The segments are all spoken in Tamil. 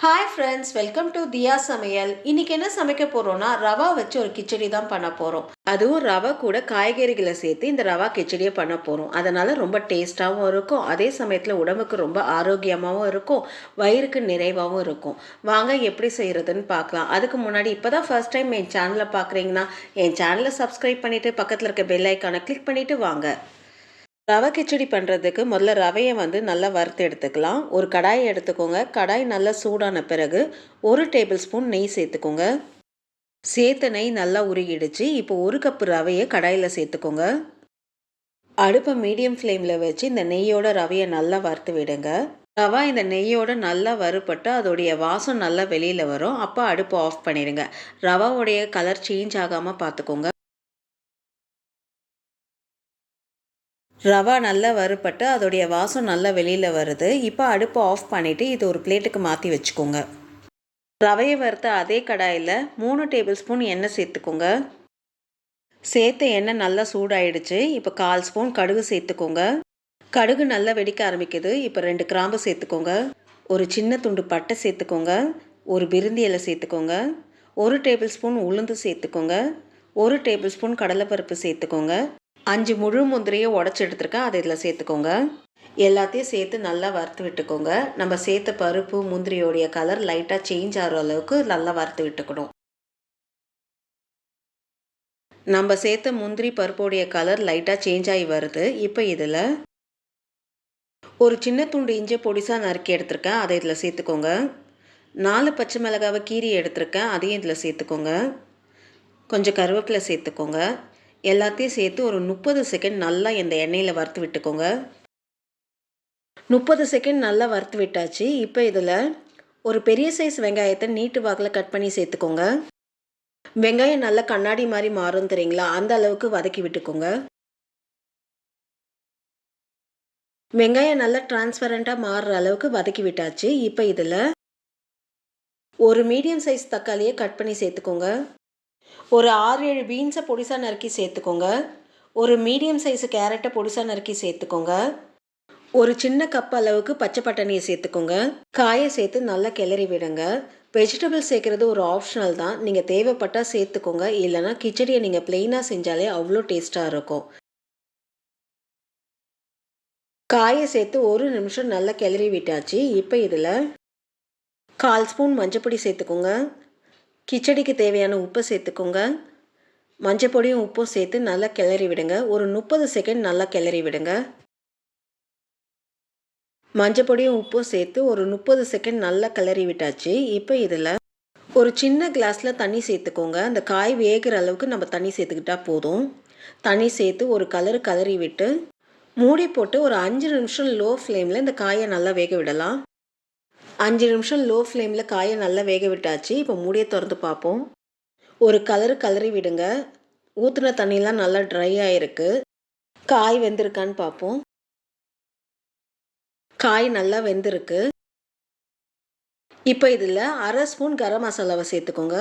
Hi friends, welcome to Diya Samayal. இன்னைக்கு என்ன சமைக்க போறோம்னா ரவா வச்சு ஒரு கிச்சடி தான் பண்ண போறோம். அதுவும் ரவா கூட காய்கறிகளை சேர்த்து இந்த ரவா கிச்சடியை பண்ண போறோம். அதனால ரொம்ப டேஸ்டாவும் இருக்கும். அதே சமயத்துல உடம்புக்கு ரொம்ப ஆரோக்கியமாவும் இருக்கும். வயிறுக்கு நிறைவாவும் இருக்கும். வாங்க எப்படி செய்யறதுன்னு பார்க்கலாம். அதுக்கு முன்னாடி இப்பதான் ஃபர்ஸ்ட் டைம் என் சேனலை பார்க்குறீங்கன்னா என் சேனலை சப்ஸ்கிரைப் பண்ணிட்டு பக்கத்துல இருக்க பெல் ஐக்கானை கிளிக் பண்ணிட்டு வாங்க. ரவை கிச்சடி பண்ணுறதுக்கு முதல்ல ரவையை நல்லா வறுத்து எடுத்துக்கலாம். ஒரு கடாயை எடுத்துக்கோங்க. கடாய் நல்லா சூடான பிறகு 1 டேபிள் ஸ்பூன் நெய் சேர்த்துக்கோங்க. சேர்த்த நெய் நல்லா உருகிடுச்சு. இப்போ 1 கப்பு ரவையை கடாயில் சேர்த்துக்கோங்க. அடுப்பை மீடியம் ஃப்ளேமில் வச்சு இந்த நெய்யோட ரவையை நல்லா வறுத்து விடுங்க. ரவா இந்த நெய்யோட நல்லா வறுபட்டு அதோடைய வாசம் நல்லா வெளியில் வரும். அப்போ அடுப்பை ஆஃப் பண்ணிடுங்க. ரவாவுடைய கலர் சேஞ்ச் ஆகாமல் பார்த்துக்கோங்க. ரவா நல்லா வறுபட்டு அதோடைய வாசம் நல்லா வெளியில் வருது. இப்போ அடுப்பை ஆஃப் பண்ணிவிட்டு இது ஒரு பிளேட்டுக்கு மாற்றி வச்சுக்கோங்க. ரவையை வறுத்த அதே கடாயில் 3 டேபிள் ஸ்பூன் எண்ணெய் சேர்த்துக்கோங்க. சேர்த்த எண்ணெய் நல்லா சூடாயிடுச்சு. இப்போ 1/4 ஸ்பூன் கடுகு சேர்த்துக்கோங்க. கடுகு நல்லா வெடிக்க ஆரம்பிக்குது. இப்போ 2 கிராம்பு சேர்த்துக்கோங்க. ஒரு சின்ன துண்டு பட்டை சேர்த்துக்கோங்க. ஒரு பிரிந்தி இலை சேர்த்துக்கோங்க. 1 டேபிள் ஸ்பூன் உளுந்து சேர்த்துக்கோங்க. 1 டேபிள் ஸ்பூன் கடலைப்பருப்பு சேர்த்துக்கோங்க. 5 முழு முந்திரியை உடச்சி எடுத்துருக்கேன், அதை இதில் சேர்த்துக்கோங்க. எல்லாத்தையும் சேர்த்து நல்லா வறுத்து விட்டுக்கோங்க. நம்ம சேர்த்த பருப்பு முந்திரியோடைய கலர் லைட்டாக சேஞ்ச் ஆகிற அளவுக்கு நல்லா வறுத்து விட்டுக்கணும். நம்ம சேர்த்த முந்திரி பருப்போடைய கலர் லைட்டாக சேஞ்ச் ஆகி வருது. இப்போ இதில் ஒரு சின்ன துண்டு இஞ்சி பொடிசாக நறுக்கி எடுத்துருக்கேன், அதை இதில் சேர்த்துக்கோங்க. 4 பச்சை மிளகாவை கீரி எடுத்துருக்கேன், அதையும் இதில் சேர்த்துக்கோங்க. கொஞ்சம் கருவேப்பிலை சேர்த்துக்கோங்க. எல்லாத்தையும் சேர்த்து ஒரு 30 செகண்ட் நல்லா இந்த எண்ணெயில் வறுத்து விட்டுக்கோங்க. 30 செகண்ட் நல்லா வறுத்து விட்டாச்சு. இப்போ இதில் ஒரு பெரிய சைஸ் வெங்காயத்தை நீட்டு வாக்கில் கட் பண்ணி சேர்த்துக்கோங்க. வெங்காயம் நல்லா கண்ணாடி மாதிரி மாறும் தெரியுங்களா, அந்த அளவுக்கு வதக்கி விட்டுக்கோங்க. வெங்காயம் நல்லா டிரான்ஸ்பரண்ட்டாக மாறுற அளவுக்கு வதக்கி விட்டாச்சு. இப்போ இதில் ஒரு மீடியம் சைஸ் தக்காளியை கட் பண்ணி சேர்த்துக்கோங்க. ஒரு 6-7 பீன்ஸை பொடிசாக நறுக்கி சேர்த்துக்கோங்க. ஒரு மீடியம் சைஸு கேரட்டை பொடிசாக நறுக்கி சேர்த்துக்கோங்க. ஒரு சின்ன கப் அளவுக்கு பச்சை பட்டாணியை சேர்த்துக்கோங்க. காயை சேர்த்து நல்லா கிளறி விடுங்க. வெஜிடபிள்ஸ் சேர்க்குறது ஒரு ஆப்ஷனல் தான். நீங்கள் தேவைப்பட்டால் சேர்த்துக்கோங்க. இல்லைனா கிச்சடியை நீங்கள் பிளெயினாக செஞ்சாலே அவ்வளோ டேஸ்ட்டாக இருக்கும். காயை சேர்த்து 1 நிமிஷம் நல்லா கிளறி விட்டாச்சு. இப்போ இதில் 1/4 ஸ்பூன் மஞ்சப்பொடி சேர்த்துக்கோங்க. கிச்சடிக்கு தேவையான உப்பை சேர்த்துக்கோங்க. மஞ்சள் பொடியும் உப்பும் சேர்த்து நல்லா கிளறி விடுங்க. ஒரு 30 செகண்ட் நல்லா கிளறி விடுங்க. மஞ்சள் பொடியும் உப்பும் சேர்த்து ஒரு 30 செகண்ட் நல்லா கிளறி விட்டாச்சு. இப்போ இதில் ஒரு சின்ன கிளாஸில் தண்ணி சேர்த்துக்கோங்க. அந்த காய் வேகிற அளவுக்கு நம்ம தண்ணி சேர்த்துக்கிட்டா போதும். தண்ணி சேர்த்து ஒரு கலரி விட்டு மூடி போட்டு ஒரு 5 நிமிஷம் லோ ஃப்ளேமில் இந்த காயை நல்லா வேக விடலாம். 5 நிமிஷம் லோ ஃப்ளேமில் காயை நல்லா வேக விட்டாச்சு. இப்போ மூடியை திறந்து பார்ப்போம். ஒரு கலரி விடுங்க. ஊற்றின தண்ணியெலாம் நல்லா ட்ரை ஆகிருக்கு. காய் வெந்திருக்கான்னு பார்ப்போம். காய் நல்லா வெந்திருக்கு. இப்போ இதில் 1/2 ஸ்பூன் கரம் மசாலாவை சேர்த்துக்கோங்க.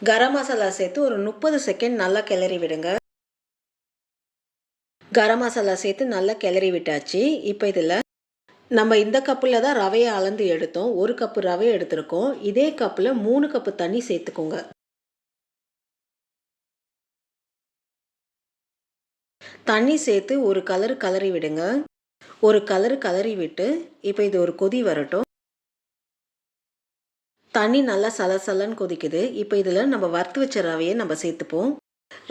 கரம் மசாலா சேர்த்து ஒரு 30 செகண்ட் நல்லா கிளறி விடுங்க. கரம் மசாலா சேர்த்து நல்லா கிளறி விட்டாச்சு. இப்போ இதில் நம்ம இந்த கப்பில் தான் ரவையை அளந்து எடுத்தோம். 1 கப்பு ரவை எடுத்திருக்கோம். இதே கப்பில் 3 கப்பு தண்ணி சேர்த்துக்கோங்க. தண்ணி சேர்த்து ஒரு கலரி விடுங்க. ஒரு கலரி விட்டு இப்போ இது ஒரு கொதி வரட்டும். தண்ணி நல்லா சலசலன்னு கொதிக்குது. இப்போ இதில் நம்ம வறுத்து வச்ச ரவையை நம்ம சேர்த்துப்போம்.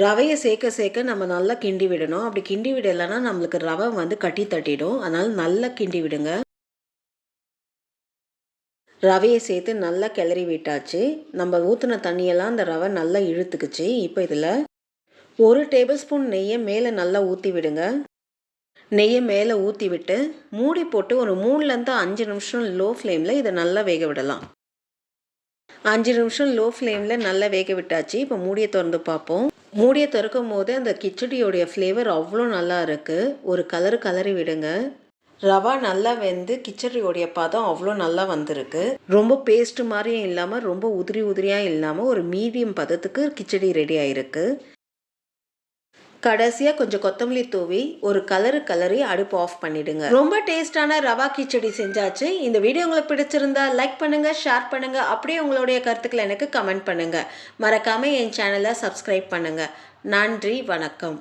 ரவையை சேர்க்க நம்ம நல்லா கிண்டி விடணும். அப்படி கிண்டி விடலைன்னா நம்மளுக்கு ரவை கட்டி தட்டிடும். அதனால் நல்லா கிண்டி விடுங்க. ரவையை சேர்த்து நல்லா கிளறி விட்டாச்சு. நம்ம ஊற்றின தண்ணியெல்லாம் அந்த ரவை நல்லா இழுத்துக்குச்சு. இப்போ இதில் 1 டேபிள் ஸ்பூன் நெய்யை மேலே நல்லா ஊற்றி விடுங்க. நெய்யை மேலே ஊற்றி விட்டு மூடி போட்டு ஒரு 3லேருந்து 5 நிமிஷம் லோ ஃப்ளேமில் இதை நல்லா வேக விடலாம். 5 நிமிஷம் லோ ஃப்ளேமில் நல்லா வேக விட்டாச்சு. இப்போ மூடியை திறந்து பார்ப்போம். மூடியை திறக்கும் போது அந்த கிச்சடியோடைய ஃப்ளேவர் அவ்வளோ நல்லா இருக்குது. ஒரு கலரி விடுங்க. ரவா நல்லா வெந்து கிச்சடியோடைய பதம் அவ்வளோ நல்லா வந்திருக்கு. ரொம்ப பேஸ்ட் மாதிரியும் இல்லாமல் ரொம்ப உதிரியாக இல்லாமல் ஒரு மீடியம் பதத்துக்கு கிச்சடி ரெடி ஆகிருக்கு. கடைசியாக கொஞ்சம் கொத்தமல்லி தூவி ஒரு கலரி அடுப்பு ஆஃப் பண்ணிடுங்க. ரொம்ப டேஸ்டான ரவா கிச்சடி செஞ்சாச்சு. இந்த வீடியோ உங்களுக்கு பிடிச்சிருந்தா லைக் பண்ணுங்க, ஷேர் பண்ணுங்க, அப்படியே உங்களுடைய கருத்துக்களை எனக்கு கமெண்ட் பண்ணுங்க. மறக்காம என் சேனலை சப்ஸ்கிரைப் பண்ணுங்க. நன்றி, வணக்கம்.